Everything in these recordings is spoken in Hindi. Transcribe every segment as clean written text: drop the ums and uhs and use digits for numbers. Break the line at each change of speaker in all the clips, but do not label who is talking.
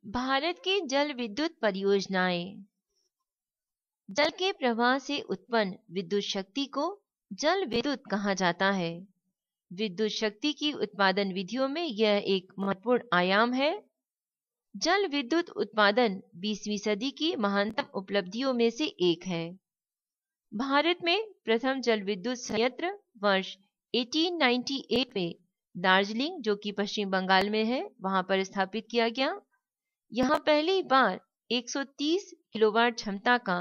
भारत की जल विद्युत परियोजनाएं। जल के प्रवाह से उत्पन्न विद्युत शक्ति को जल विद्युत कहा जाता है। विद्युत शक्ति की उत्पादन विधियों में यह एक महत्वपूर्ण आयाम है। जल विद्युत उत्पादन 20वीं सदी की महानतम उपलब्धियों में से एक है। भारत में प्रथम जल विद्युत संयंत्र वर्ष 1898 में दार्जिलिंग, जो कि पश्चिम बंगाल में है, वहां पर स्थापित किया गया। यहां पहली बार 130 किलोवाट क्षमता का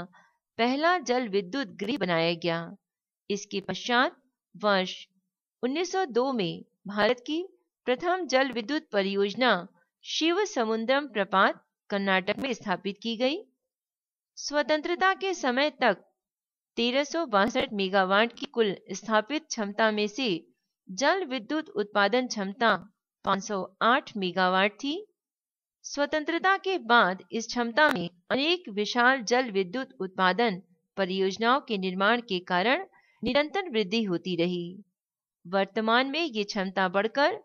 पहला जल विद्युत गृह बनाया गया। इसके पश्चात वर्ष 1902 में भारत की प्रथम जल विद्युत परियोजना शिव समुद्रम प्रपात कर्नाटक में स्थापित की गई। स्वतंत्रता के समय तक 1362 मेगावाट की कुल स्थापित क्षमता में से जल विद्युत उत्पादन क्षमता 508 मेगावाट थी। स्वतंत्रता के बाद इस क्षमता में अनेक विशाल जल विद्युत उत्पादन परियोजनाओं के निर्माण के कारण निरंतर वृद्धि होती रही। वर्तमान में ये क्षमता बढ़कर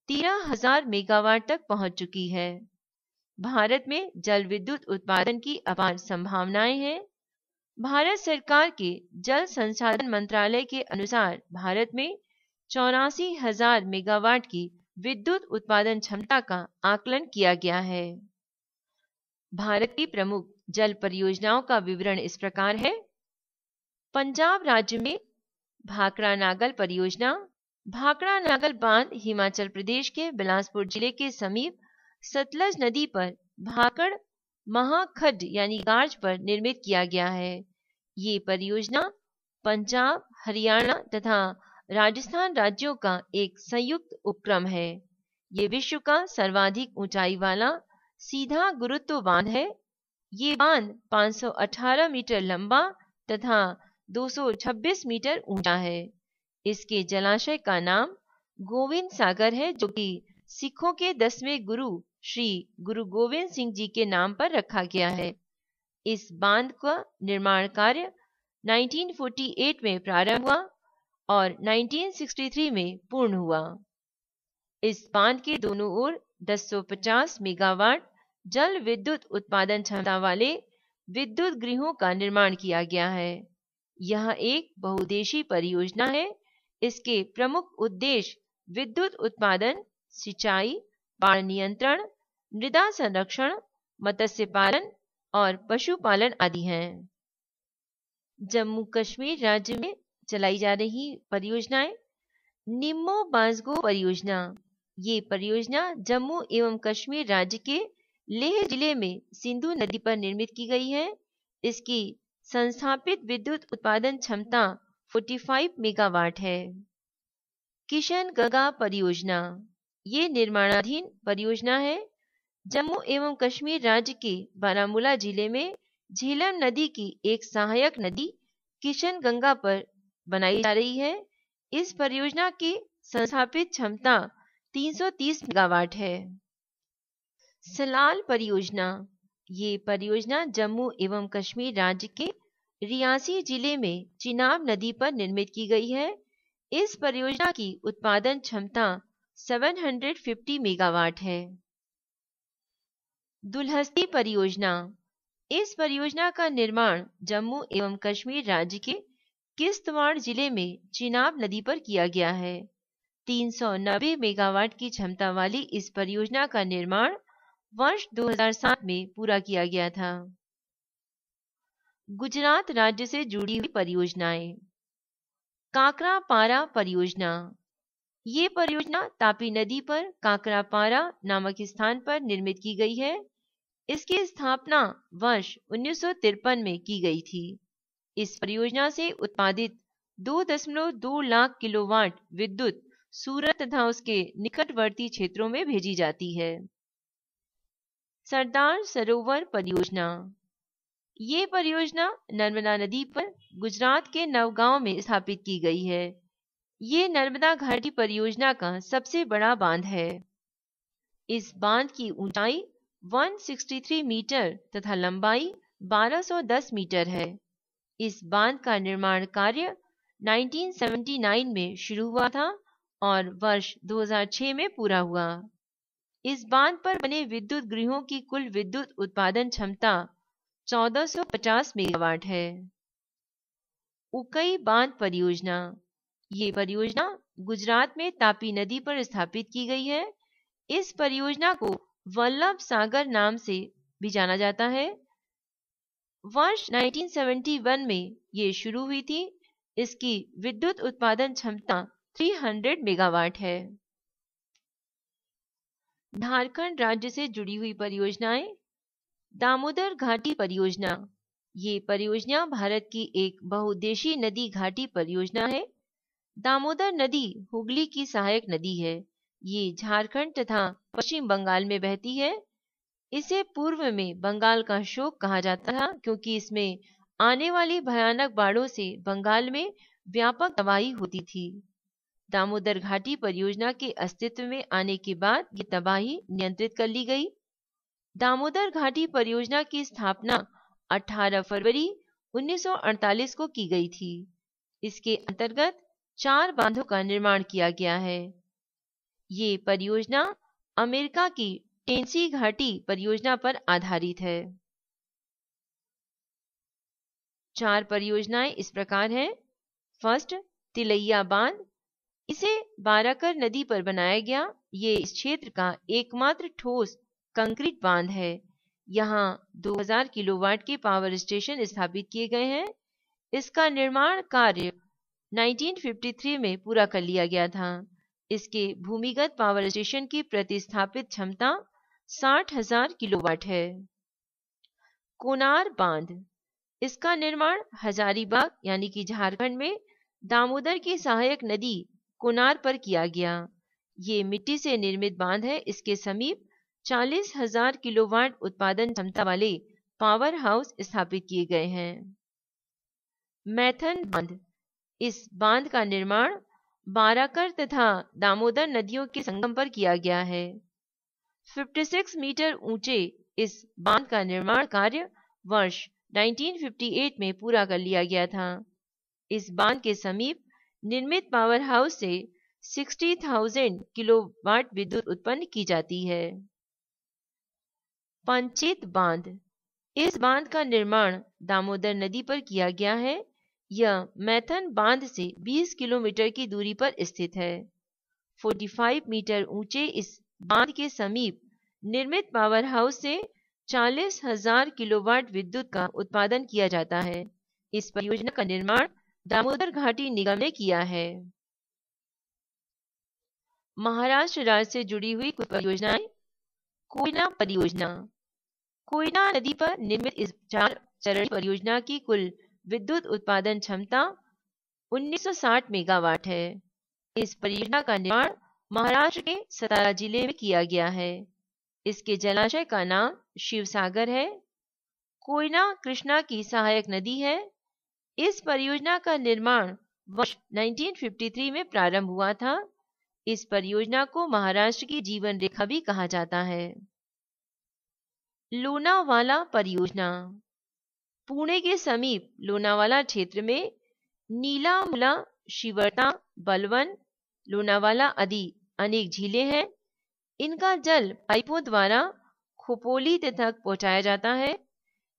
13,000 मेगावाट तक पहुंच चुकी है। भारत में जल विद्युत उत्पादन की अपार संभावनाएं हैं। भारत सरकार के जल संसाधन मंत्रालय के अनुसार भारत में 84,000 मेगावाट की विद्युत उत्पादन क्षमता का आकलन किया गया है। भारत की प्रमुख जल परियोजनाओं का विवरण इस प्रकार है। पंजाब राज्य में भाखड़ा नागल परियोजना। भाखड़ा नागल बांध हिमाचल प्रदेश के बिलासपुर जिले के समीप सतलज नदी पर भाखड़ महाखड्ड यानी गार्ज पर निर्मित किया गया है। ये परियोजना पंजाब, हरियाणा तथा राजस्थान राज्यों का एक संयुक्त उपक्रम है। ये विश्व का सर्वाधिक ऊंचाई वाला सीधा गुरुत्व बांध है। ये बांध 518 मीटर लंबा तथा 226 मीटर ऊंचा है। इसके जलाशय का नाम गोविंद सागर है, जो कि सिखों के 10वें गुरु श्री गुरु गोविंद सिंह जी के नाम पर रखा गया है। इस बांध का निर्माण कार्य 1948 में प्रारंभ हुआ और 1963 में पूर्ण हुआ। इस बांध के दोनों ओर 1050 मेगावाट जल विद्युत उत्पादन क्षमता वाले विद्युत गृहों का निर्माण किया गया है। यह एक बहुउद्देशीय परियोजना है। इसके प्रमुख उद्देश्य विद्युत उत्पादन, सिंचाई, बाढ़ नियंत्रण, मृदा संरक्षण, मत्स्य पालन और पशुपालन आदि हैं। जम्मू कश्मीर राज्य में चलाई जा रही परियोजनाएं। निम्मो बांसगो परियोजना। ये परियोजना जम्मू एवं कश्मीर राज्य के लेह जिले में सिंधु नदी पर निर्मित की गई है। इसकी संस्थापित विद्युत उत्पादन क्षमता 45 मेगावाट है। किशन गंगा परियोजना। ये निर्माणाधीन परियोजना है। जम्मू एवं कश्मीर राज्य के बारामूला जिले में झेलम नदी की एक सहायक नदी किशन गंगा पर बनाई जा रही है। इस परियोजना की संस्थापित क्षमता 330 मेगावाट है। सलाल परियोजना। ये परियोजना जम्मू एवं कश्मीर राज्य के रियासी जिले में चिनाब नदी पर निर्मित की गई है। इस परियोजना की उत्पादन क्षमता 750 मेगावाट है। दुलहस्ती परियोजना। इस परियोजना का निर्माण जम्मू एवं कश्मीर राज्य के किश्तवाड़ जिले में चिनाब नदी पर किया गया है। 390 मेगावाट की क्षमता वाली इस परियोजना का निर्माण वर्ष 2007 में पूरा किया गया था। गुजरात राज्य से जुड़ी हुई परियोजनाएं। काकरापारा परियोजना। ये परियोजना तापी नदी पर काकरापारा नामक स्थान पर निर्मित की गई है। इसकी स्थापना वर्ष 1953 में की गई थी। इस परियोजना से उत्पादित 2.2 लाख किलोवाट विद्युत सूरत तथा उसके निकटवर्ती क्षेत्रों में भेजी जाती है। सरदार सरोवर परियोजना। ये परियोजना नर्मदा नदी पर गुजरात के नवगांव में स्थापित की गई है। ये नर्मदा घाटी परियोजना का सबसे बड़ा बांध है। इस बांध की ऊंचाई 163 मीटर तथा लंबाई 1210 मीटर है। इस बांध का निर्माण कार्य 1979 में शुरू हुआ था और वर्ष 2006 में पूरा हुआ। इस बांध पर बने विद्युत गृहों की कुल विद्युत उत्पादन क्षमता 1450 मेगावाट है। उकई बांध परियोजना, ये परियोजना गुजरात में तापी नदी पर स्थापित की गई है। इस परियोजना को वल्लभ सागर नाम से भी जाना जाता है। वर्ष 1971 में ये शुरू हुई थी। इसकी विद्युत उत्पादन क्षमता 300 मेगावाट है। झारखंड राज्य से जुड़ी हुई परियोजनाएं। दामोदर घाटी परियोजना, ये परियोजना भारत की एक बहुउद्देशीय नदी घाटी परियोजना है। दामोदर नदी हुगली की सहायक नदी है। ये झारखंड तथा पश्चिम बंगाल में बहती है। इसे पूर्व में बंगाल का शोक कहा जाता था, क्योंकि इसमें आने वाली भयानक बाढ़ों से बंगाल में व्यापक तबाही होती थी। दामोदर घाटी परियोजना के अस्तित्व में आने के बाद ये तबाही नियंत्रित कर ली गई। दामोदर घाटी परियोजना की स्थापना 18 फरवरी 1948 को की गई थी। इसके अंतर्गत 4 बांधों का निर्माण किया गया है। ये परियोजना अमेरिका की टेंसी घाटी परियोजना पर आधारित है। 4 परियोजनाएं इस प्रकार हैं। फर्स्ट, तिलैया बांध। इसे बाराकर नदी पर बनाया गया। ये इस क्षेत्र का एकमात्र ठोस कंक्रीट बांध है। यहाँ 2000 किलोवाट के पावर स्टेशन स्थापित किए गए हैं। इसका निर्माण कार्य 1953 में पूरा कर लिया गया था। इसके भूमिगत पावर स्टेशन की प्रतिस्थापित क्षमता 60,000 किलोवाट है। कोनार बांध, इसका निर्माण हजारीबाग यानी कि झारखंड में दामोदर की सहायक नदी कोनार पर किया गया। ये मिट्टी से निर्मित बांध है। इसके समीप 40,000 किलोवाट उत्पादन क्षमता वाले पावर हाउस स्थापित किए गए हैं। मैथन बांध, इस बांध का निर्माण बाराकर तथा दामोदर नदियों के संगम पर किया गया है। 56 मीटर ऊंचे इस बांध का निर्माण कार्य वर्ष 1958 में पूरा कर लिया गया था। इस बांध के समीप निर्मित पावर हाउस से 60,000 किलोवाट विद्युत उत्पन्न की जाती है। पंचेत बांध, इस बांध का निर्माण दामोदर नदी पर किया गया है। यह मैथन बांध से 20 किलोमीटर की दूरी पर स्थित है। 45 मीटर ऊंचे इस बांध के समीप निर्मित पावर हाउस से 40,000 किलोवाट विद्युत का उत्पादन किया जाता है। इस परियोजना का निर्माण दामोदर घाटी निगम ने किया है। महाराष्ट्र राज्य से जुड़ी हुई कुछ परियोजनाएं। कोयना परियोजना, कोयना नदी पर निर्मित इस 4 चरण परियोजना की कुल विद्युत उत्पादन क्षमता 1960 मेगावाट है। इस परियोजना का निर्माण महाराष्ट्र के सतारा जिले में किया गया है। इसके जलाशय का नाम शिवसागर है। कोयना कृष्णा की सहायक नदी है। इस परियोजना का निर्माण वर्ष 1953 में प्रारंभ हुआ था। इस परियोजना को महाराष्ट्र की जीवन रेखा भी कहा जाता है। लोनावाला परियोजना, पुणे के समीप लोनावाला क्षेत्र में नीलामुला, शिवर्ता, बलवन, लोनावाला आदि अनेक झीलें हैं। इनका जल पाइपों द्वारा खोपोली तक पहुंचाया जाता है।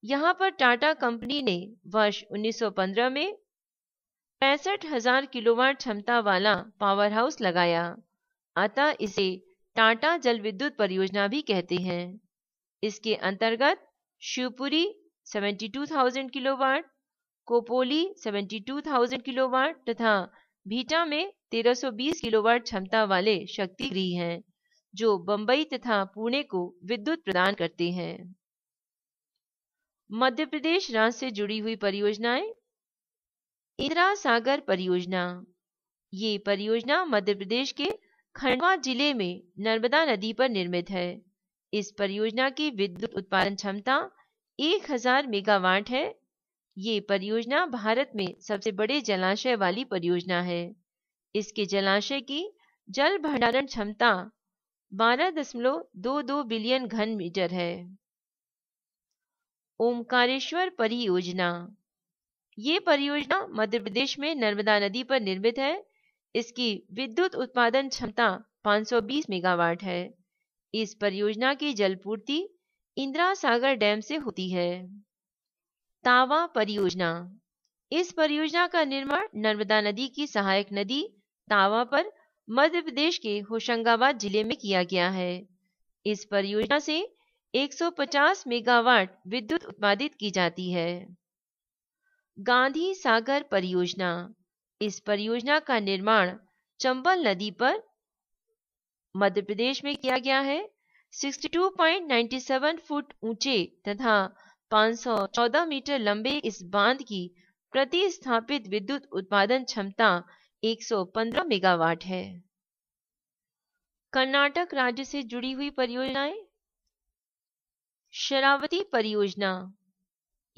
यहाँ पर टाटा कंपनी ने वर्ष 1915 में 65,000 किलोवाट क्षमता वाला पावर हाउस लगाया। अतः इसे टाटा जल विद्युत परियोजना भी कहते हैं। इसके अंतर्गत शिवपुरी 72,000 किलोवाट, कोपोली 72,000 किलोवाट तथा भीटा में 1320 किलोवाट क्षमता वाले शक्ति गृह हैं, जो बंबई तथा पुणे को विद्युत प्रदान करते हैं। मध्य प्रदेश राज्य से जुड़ी हुई परियोजनाएं। इंदिरा सागर परियोजना, ये परियोजना मध्य प्रदेश के खंडवा जिले में नर्मदा नदी पर निर्मित है। इस परियोजना की विद्युत उत्पादन क्षमता 1000 मेगावाट है। ये परियोजना भारत में सबसे बड़े जलाशय वाली परियोजना है। इसके जलाशय की जल भंडारण क्षमता 12.22 बिलियन घन मीटर है। ओमकारेश्वर परियोजना, ये परियोजना मध्य प्रदेश में नर्मदा नदी पर निर्मित है। इसकी विद्युत उत्पादन क्षमता 520 मेगावाट है। इस परियोजना की जलपूर्ति इंदिरा सागर डैम से होती है। तावा परियोजना। इस परियोजना का निर्माण नर्मदा नदी की सहायक नदी तावा पर मध्य प्रदेश के होशंगाबाद जिले में किया गया है। इस परियोजना से 150 मेगावाट विद्युत उत्पादित की जाती है। गांधी सागर परियोजना। इस परियोजना का निर्माण चंबल नदी पर मध्य प्रदेश में किया गया है। 62.97 फुट ऊंचे तथा 514 मीटर लंबे इस बांध की प्रतिस्थापित विद्युत उत्पादन क्षमता 115 मेगावाट है। कर्नाटक राज्य से जुड़ी हुई परियोजनाएं। शरावती परियोजना।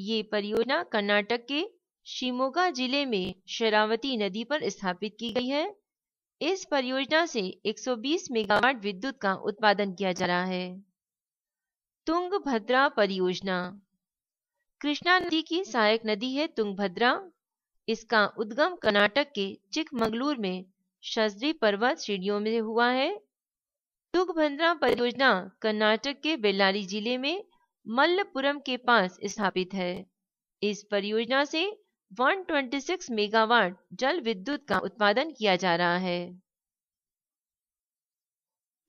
ये परियोजना कर्नाटक के शिमोगा जिले में शरावती नदी पर स्थापित की गई है। इस परियोजना से 120 मेगावाट विद्युत का उत्पादन किया जा रहा है। तुंगभद्रा परियोजना। कृष्णा नदी की सहायक नदी है तुंगभद्रा। इसका उद्गम कर्नाटक के चिकमंगलूर में शस्त्री पर्वत श्रेणियों में हुआ है। तुंगभद्रा परियोजना कर्नाटक के बेल्लारी जिले में मल्लपुरम के पास स्थापित है। इस परियोजना से 126 मेगावाट जल विद्युत का उत्पादन किया जा रहा है।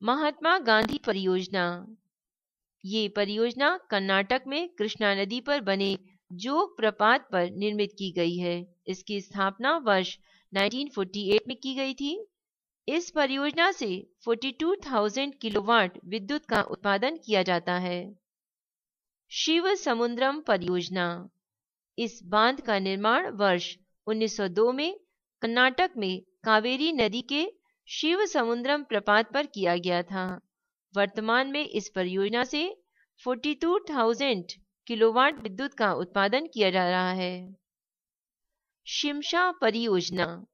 महात्मा गांधी परियोजना। ये परियोजना कर्नाटक में कृष्णा नदी पर बने जोग प्रपात पर निर्मित की गई है। इसकी स्थापना वर्ष 1948 में की गई थी। इस परियोजना से 42,000 किलोवाट विद्युत का उत्पादन किया जाता है। शिव समुद्रम परियोजना। इस बांध का निर्माण वर्ष 1902 में कर्नाटक में कावेरी नदी के शिव समुद्रम प्रपात पर किया गया था। वर्तमान में इस परियोजना से 42,000 किलोवाट विद्युत का उत्पादन किया जा रहा है। शिमशा परियोजना।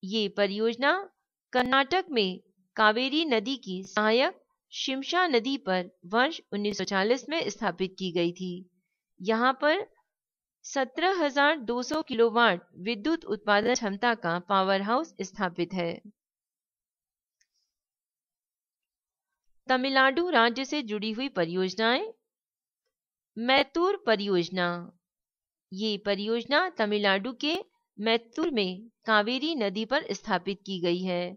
ये परियोजना कर्नाटक में कावेरी नदी की सहायक शिमशा नदी पर वर्ष 1940 में स्थापित की गई थी। यहाँ पर 17,200 किलोवाट विद्युत उत्पादन क्षमता का पावर हाउस स्थापित है। तमिलनाडु राज्य से जुड़ी हुई परियोजनाएं। मैत्तूर परियोजना। ये परियोजना तमिलनाडु के मैत्तूर में कावेरी नदी पर स्थापित की गई है।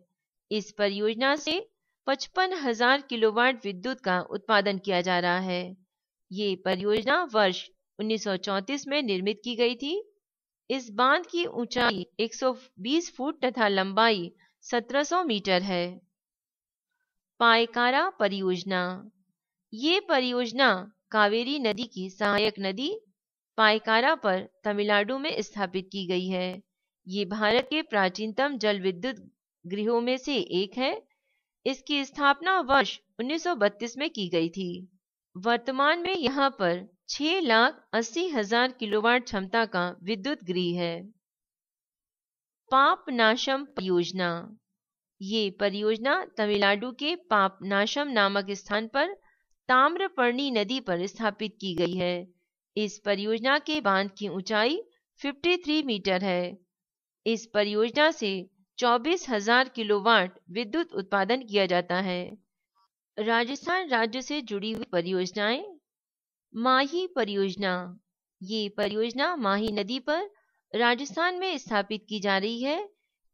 इस परियोजना से 55,000 किलोवाट विद्युत का उत्पादन किया जा रहा है। ये परियोजना वर्ष 1934 में निर्मित की गई थी। इस बांध की ऊंचाई 120 फुट तथा लंबाई 1700 मीटर है। पायकारा परियोजना। ये परियोजना कावेरी नदी की सहायक नदी पायकारा पर तमिलनाडु में स्थापित की गई है। ये भारत के प्राचीनतम जल विद्युत गृहों में से एक है। इसकी स्थापना वर्ष 1932 में की गई थी। वर्तमान में यहाँ पर 6,80,000 किलोवाट क्षमता का विद्युत गृह है। पापनाशम परियोजना। ये परियोजना तमिलनाडु के पापनाशम नामक स्थान पर ताम्रपर्णी नदी पर स्थापित की गई है। इस परियोजना के बांध की ऊंचाई 53 मीटर है। इस परियोजना से 24,000 किलोवाट विद्युत उत्पादन किया जाता है। राजस्थान राज्य से जुड़ी हुई परियोजनाएं। माही परियोजना। ये परियोजना माही नदी पर राजस्थान में स्थापित की जा रही है।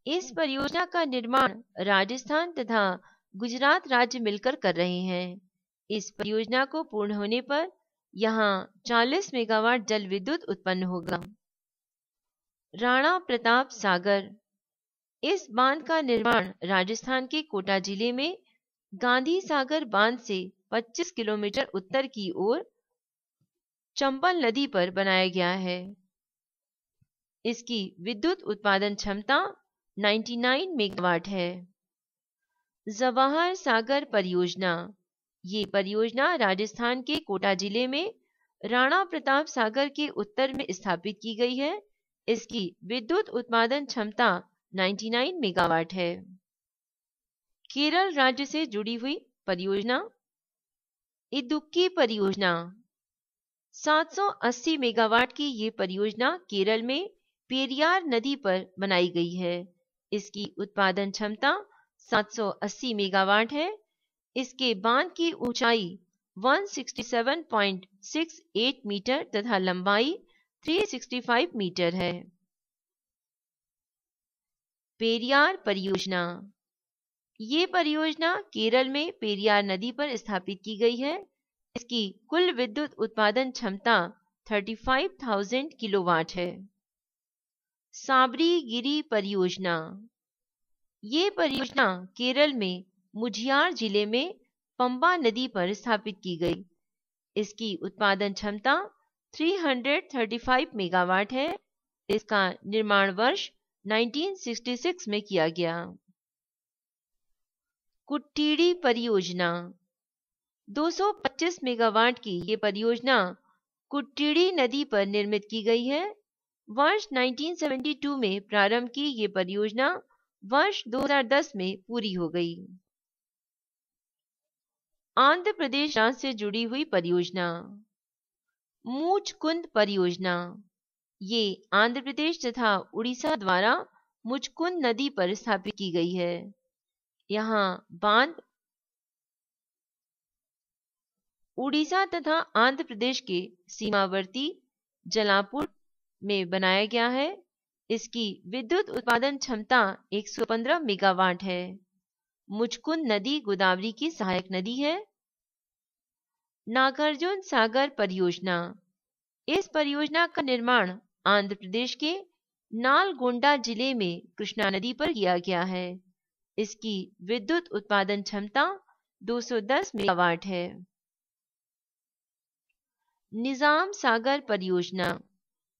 इस परियोजना का निर्माण राजस्थान तथा गुजरात राज्य मिलकर कर रहे हैं। इस परियोजना को पूर्ण होने पर यहाँ 40 मेगावाट जल विद्युत उत्पन्न होगा। राणा प्रताप सागर। इस बांध का निर्माण राजस्थान के कोटा जिले में गांधी सागर बांध से 25 किलोमीटर उत्तर की ओर चंबल नदी पर बनाया गया है। इसकी विद्युत उत्पादन क्षमता 99 मेगावाट है। जवाहर सागर परियोजना। ये परियोजना राजस्थान के कोटा जिले में राणा प्रताप सागर के उत्तर में स्थापित की गई है। इसकी विद्युत उत्पादन क्षमता 99 मेगावाट है। केरल राज्य से जुड़ी हुई परियोजना। इदुक्की परियोजना। 780 मेगावाट की ये परियोजना केरल में पेरियार नदी पर बनाई गई है। इसकी उत्पादन क्षमता 780 मेगावाट है। इसके बांध की ऊंचाई 167.68 मीटर तथा लंबाई 365 मीटर है। पेरियार परियोजना। ये परियोजना केरल में पेरियार नदी पर स्थापित की गई है। इसकी कुल विद्युत उत्पादन क्षमता 35,000 किलोवाट है। साबरीगिरी परियोजना। ये परियोजना केरल में मुझियार जिले में पंबा नदी पर स्थापित की गई। इसकी उत्पादन क्षमता 335 मेगावाट है। इसका निर्माण वर्ष 1966 में किया गया। कुट्टीड़ी परियोजना। 225 मेगावाट की ये परियोजना कुट्टीड़ी नदी पर निर्मित की गई है। वर्ष 1972 में प्रारंभ की ये परियोजना वर्ष 2010 में पूरी हो गई। आंध्र प्रदेश राज्य से जुड़ी हुई परियोजना। मुचकुंद परियोजना। ये आंध्र प्रदेश तथा उड़ीसा द्वारा मुचकुंद नदी पर स्थापित की गई है। यहाँ बांध उड़ीसा तथा आंध्र प्रदेश के सीमावर्ती जलापुर में बनाया गया है। इसकी विद्युत उत्पादन क्षमता 115 मेगावाट है। मुचकुंद नदी गोदावरी की सहायक नदी है। नागार्जुन सागर परियोजना। इस परियोजना का निर्माण आंध्र प्रदेश के नालगोंडा जिले में कृष्णा नदी पर किया गया है। इसकी विद्युत उत्पादन क्षमता 210 मेगावाट है। निजाम सागर परियोजना।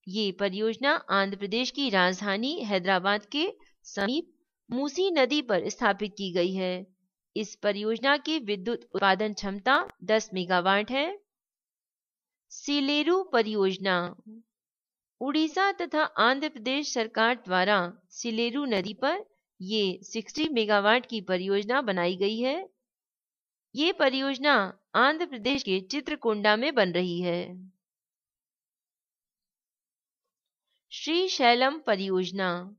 ये परियोजना आंध्र प्रदेश की राजधानी हैदराबाद के समीप मूसी नदी पर स्थापित की गई है। इस परियोजना की विद्युत उत्पादन क्षमता 10 मेगावाट है। सिलेरू परियोजना। उड़ीसा तथा आंध्र प्रदेश सरकार द्वारा सिलेरू नदी पर ये 60 मेगावाट की परियोजना बनाई गई है। ये परियोजना आंध्र प्रदेश के चित्रकोंडा में बन रही है। श्रीशैलम परियोजना।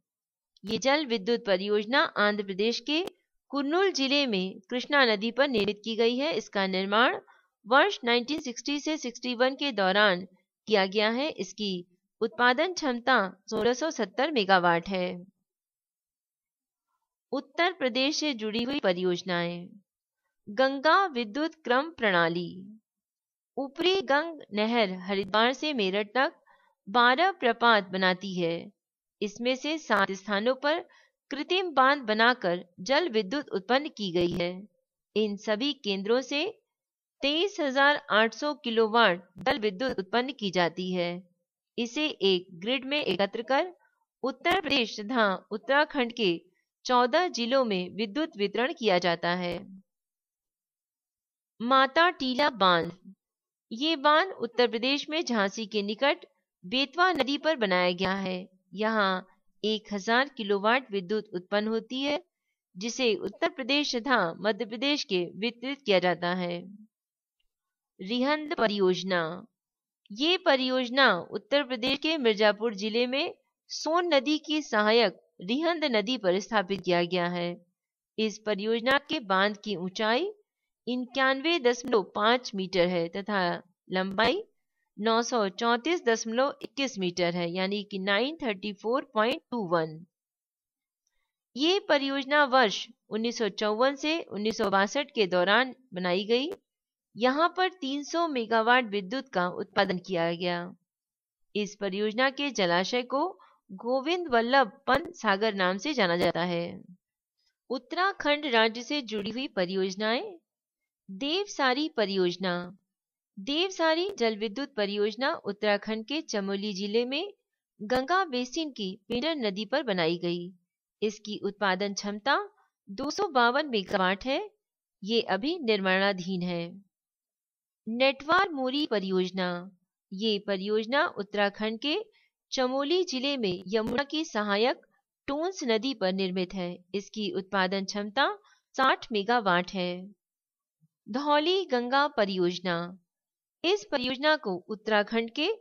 ये जल विद्युत परियोजना आंध्र प्रदेश के कुर्नूल जिले में कृष्णा नदी पर निर्मित की गई है। इसका निर्माण वर्ष 1960 से 61 के दौरान किया गया है। इसकी उत्पादन क्षमता 1670 मेगावाट है। उत्तर प्रदेश से जुड़ी हुई परियोजनाएं। गंगा विद्युत क्रम प्रणाली। ऊपरी गंग नहर हरिद्वार से मेरठ तक 12 प्रपात बनाती है। इसमें से 7 स्थानों पर कृत्रिम बांध बनाकर जल विद्युत उत्पन्न की गई है। इन सभी केंद्रों से 23,800 किलोवाट जल विद्युत उत्पन्न की जाती है। इसे एक ग्रिड में एकत्र कर उत्तर प्रदेश तथा उत्तराखंड के 14 जिलों में विद्युत वितरण किया जाता है। माता टीला बांध। ये बांध उत्तर प्रदेश में झांसी के निकट बेतवा नदी पर बनाया गया है। यहाँ 1000 किलोवाट विद्युत उत्पन्न होती है, जिसे उत्तर प्रदेश तथा मध्य प्रदेश के वितरित किया जाता है। रिहंद परियोजना। ये परियोजना उत्तर प्रदेश के मिर्जापुर जिले में सोन नदी की सहायक रिहंद नदी पर स्थापित किया गया है। इस परियोजना के बांध की ऊंचाई 91.5 मीटर है तथा लंबाई 934.21 मीटर है, यानी कि 934.21। ये परियोजना वर्ष 1954 से 1962 के दौरान बनाई गई। यहाँ पर 300 मेगावाट विद्युत का उत्पादन किया गया। इस परियोजना के जलाशय को गोविंद वल्लभ पंत सागर नाम से जाना जाता है। उत्तराखंड राज्य से जुड़ी हुई परियोजनाएं। देवसारी परियोजना। देवसारी जल विद्युत परियोजना उत्तराखंड के चमोली जिले में गंगा बेसिन की पिंडर नदी पर बनाई गई। इसकी उत्पादन क्षमता 252 मेगावाट है। ये अभी निर्माणाधीन है। नेटवार मोरी परियोजना। ये परियोजना उत्तराखंड के चमोली जिले में यमुना की सहायक टोंस नदी पर निर्मित है। इसकी उत्पादन क्षमता 60 मेगावाट है। धौली गंगा परियोजना। इस परियोजना को उत्तराखंड के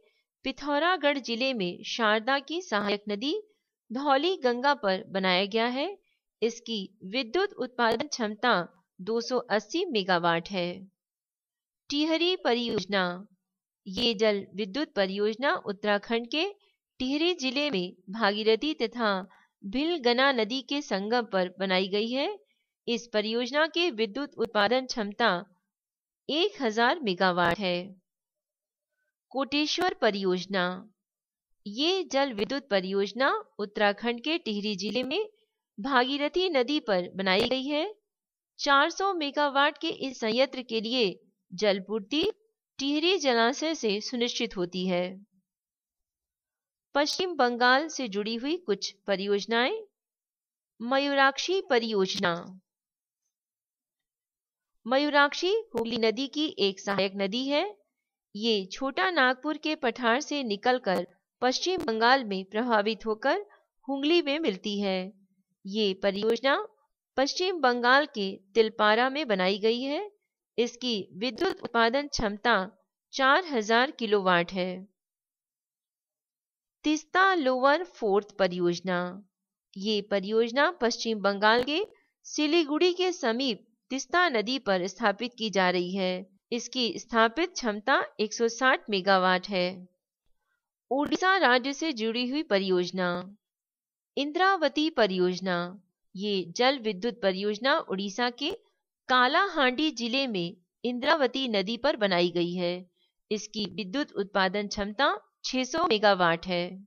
पिथौरागढ़ जिले में शारदा की सहायक नदी धौली गंगा पर बनाया गया है। इसकी विद्युत उत्पादन क्षमता 280 मेगावाट है। टिहरी परियोजना, ये जल विद्युत परियोजना उत्तराखंड के टिहरी जिले में भागीरथी तथा भिलगना नदी के संगम पर बनाई गई है। इस परियोजना की विद्युत उत्पादन क्षमता 1000 मेगावाट है। कोटेश्वर परियोजना, ये जल विद्युत परियोजना उत्तराखंड के टिहरी जिले में भागीरथी नदी पर बनाई गई है। 400 मेगावाट के इस संयंत्र के लिए जलपूर्ति टिहरी जलाशय से सुनिश्चित होती है। पश्चिम बंगाल से जुड़ी हुई कुछ परियोजनाएं। मयूराक्षी परियोजना, मयूराक्षी हुगली नदी की एक सहायक नदी है। ये छोटा नागपुर के पठार से निकलकर पश्चिम बंगाल में प्रभावित होकर हुगली में मिलती है। ये परियोजना पश्चिम बंगाल के तिलपारा में बनाई गई है। इसकी विद्युत उत्पादन क्षमता 4000 किलोवाट है। तीस्ता लोअर फोर्थ परियोजना, ये परियोजना पश्चिम बंगाल के सिलीगुड़ी के समीप तीस्ता नदी पर स्थापित की जा रही है। इसकी स्थापित क्षमता 160 मेगावाट है। उड़ीसा राज्य से जुड़ी हुई परियोजना। इंद्रावती परियोजना, ये जल विद्युत परियोजना उड़ीसा के कालाहांडी जिले में इंद्रावती नदी पर बनाई गई है। इसकी विद्युत उत्पादन क्षमता 600 मेगावाट है।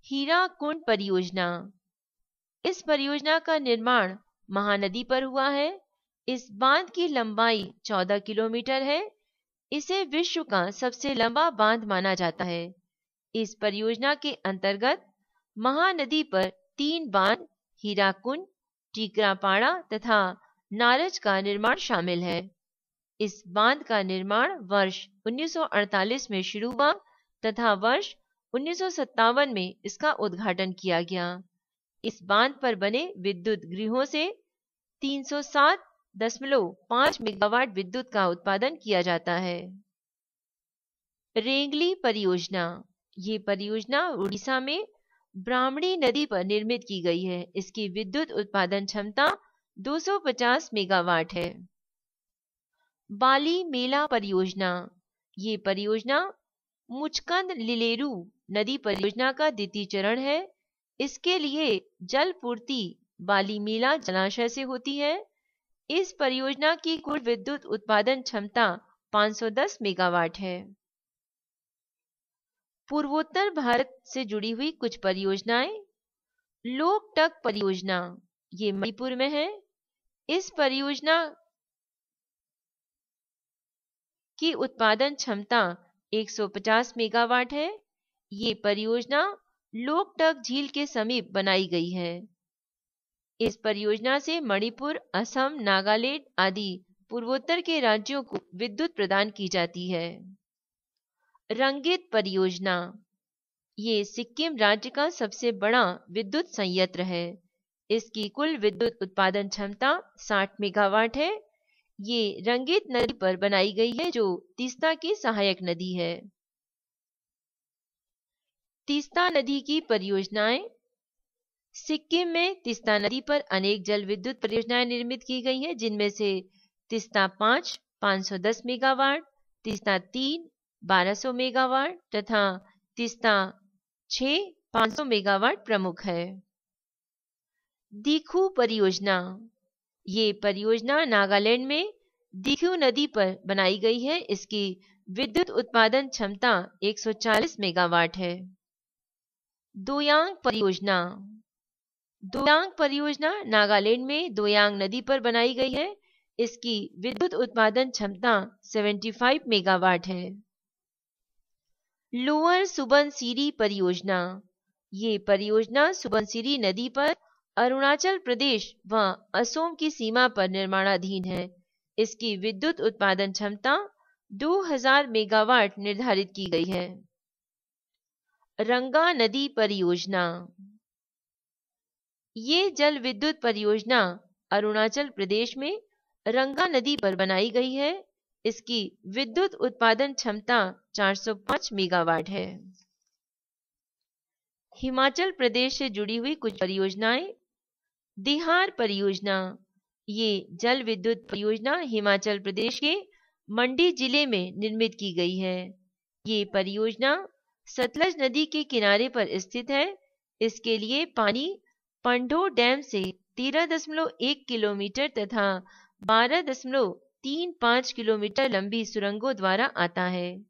हीराकुंड परियोजना, इस परियोजना का निर्माण महानदी पर हुआ है। इस बांध की लंबाई 14 किलोमीटर है। इसे विश्व का सबसे लंबा बांध माना जाता है। इस परियोजना के अंतर्गत महानदी पर 3 बांध हीराकुंड, टीकरापाड़ा तथा नारज का निर्माण शामिल है। इस बांध का निर्माण वर्ष 1948 में शुरू हुआ तथा वर्ष 1957 में इसका उद्घाटन किया गया। इस बांध पर बने विद्युत गृहों से 307.5 मेगावाट विद्युत का उत्पादन किया जाता है। रेंगली परियोजना, ये परियोजना उड़ीसा में ब्राह्मणी नदी पर निर्मित की गई है। इसकी विद्युत उत्पादन क्षमता 250 मेगावाट है। बाली मेला परियोजना, ये परियोजना मुचकंद लिलेरू नदी परियोजना का द्वितीय चरण है। इसके लिए जल पूर्ति बाली मेला जलाशय से होती है। इस परियोजना की कुल विद्युत उत्पादन क्षमता 510 मेगावाट है। पूर्वोत्तर भारत से जुड़ी हुई कुछ परियोजनाएं। लोकटक परियोजना, ये मणिपुर में है। इस परियोजना की उत्पादन क्षमता 150 मेगावाट है। ये परियोजना लोकटक झील के समीप बनाई गई है। इस परियोजना से मणिपुर, असम, नागालैंड आदि पूर्वोत्तर के राज्यों को विद्युत प्रदान की जाती है। रंगित परियोजना, ये सिक्किम राज्य का सबसे बड़ा विद्युत संयंत्र है। इसकी कुल विद्युत उत्पादन क्षमता 60 मेगावाट है। ये रंगित नदी पर बनाई गई है जो तीस्ता की सहायक नदी है। तीस्ता नदी की परियोजनाएं। सिक्किम में तीस्ता नदी पर अनेक जल विद्युत परियोजनाएं निर्मित की गई हैं, जिनमें से तीस्ता 5 510 मेगावाट, तीस्ता 3 1200 मेगावाट तथा तीस्ता 6 500 मेगावाट प्रमुख है। दीखू परियोजना, ये परियोजना नागालैंड में दीखू नदी पर बनाई गई है। इसकी विद्युत उत्पादन क्षमता 140 मेगावाट है। दोयांग परियोजना। दोयांग परियोजना नागालैंड में दोयांग नदी पर बनाई गई है। इसकी विद्युत उत्पादन क्षमता 75 मेगावाट है। लोअर सुबनसिरी परियोजना, ये परियोजना सुबनसिरी नदी पर अरुणाचल प्रदेश व असम की सीमा पर निर्माणाधीन है। इसकी विद्युत उत्पादन क्षमता 2000 मेगावाट निर्धारित की गई है। रंगा नदी परियोजना, ये जल विद्युत परियोजना अरुणाचल प्रदेश में रंगा नदी पर बनाई गई है। इसकी विद्युत उत्पादन क्षमता 405 मेगावाट है। हिमाचल प्रदेश से जुड़ी हुई कुछ परियोजनाएं। दिहार परियोजना, ये जल विद्युत परियोजना हिमाचल प्रदेश के मंडी जिले में निर्मित की गई है। ये परियोजना सतलज नदी के किनारे पर स्थित है। इसके लिए पानी पंडो डैम से 13.1 किलोमीटर तथा 12.35 किलोमीटर लंबी सुरंगों द्वारा आता है।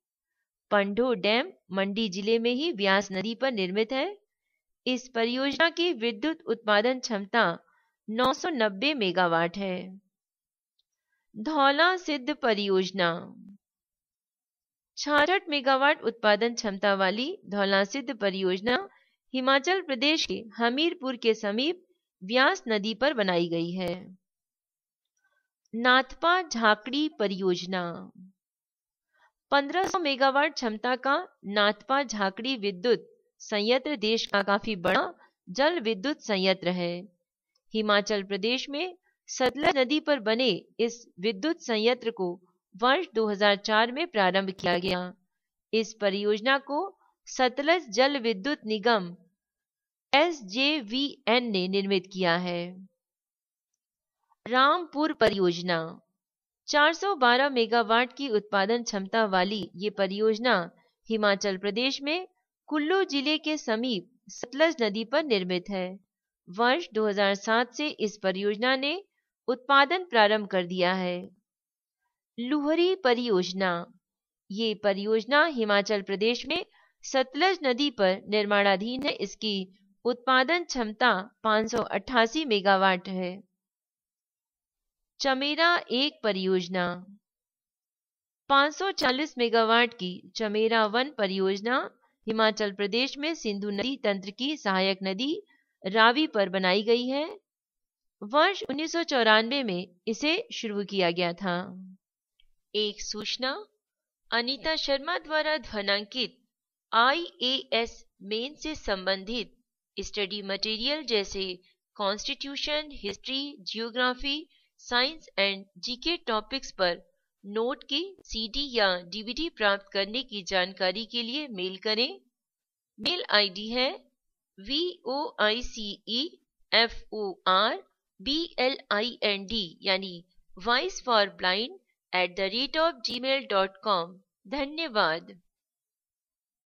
पंडो डैम मंडी जिले में ही व्यास नदी पर निर्मित है। इस परियोजना की विद्युत उत्पादन क्षमता 990 मेगावाट है। धौला सिद्ध परियोजना 66 मेगावाट उत्पादन क्षमता वाली धौला सिद्ध परियोजना हिमाचल प्रदेश के हमीरपुर के समीप व्यास नदी पर बनाई गई है। नाथपा झाकड़ी परियोजना 1500 मेगावाट क्षमता का नाथपा झाकड़ी विद्युत संयंत्र देश का काफी बड़ा जल विद्युत संयंत्र है। हिमाचल प्रदेश में सतलज नदी पर बने इस विद्युत संयंत्र को वर्ष 2004 में प्रारंभ किया गया। इस परियोजना को सतलज जल विद्युत निगम SJVN ने निर्मित किया है। रामपुर परियोजना 412 मेगावाट की उत्पादन क्षमता वाली ये परियोजना हिमाचल प्रदेश में कुल्लू जिले के समीप सतलज नदी पर निर्मित है। वर्ष 2007 से इस परियोजना ने उत्पादन प्रारंभ कर दिया है। लुहरी परियोजना ये परियोजना हिमाचल प्रदेश में सतलज नदी पर निर्माणाधीन है। इसकी उत्पादन क्षमता 588 मेगावाट है। चमेरा 1 परियोजना 540 मेगावाट की चमेरा 1 परियोजना हिमाचल प्रदेश में सिंधु नदी तंत्र की सहायक नदी रावी पर बनाई गई है। वर्ष 1994 में इसे शुरू किया गया था। एक सूचना, अनीता शर्मा द्वारा ध्वनांकित IAS मेन से संबंधित स्टडी मटेरियल जैसे constitution, history, geography, science and GK topics पर नोट की CD या DVD प्राप्त करने की जानकारी के लिए मेल करें। मेल आईडी है voiceforblind यानी voice for blind @gmail.com। धन्यवाद।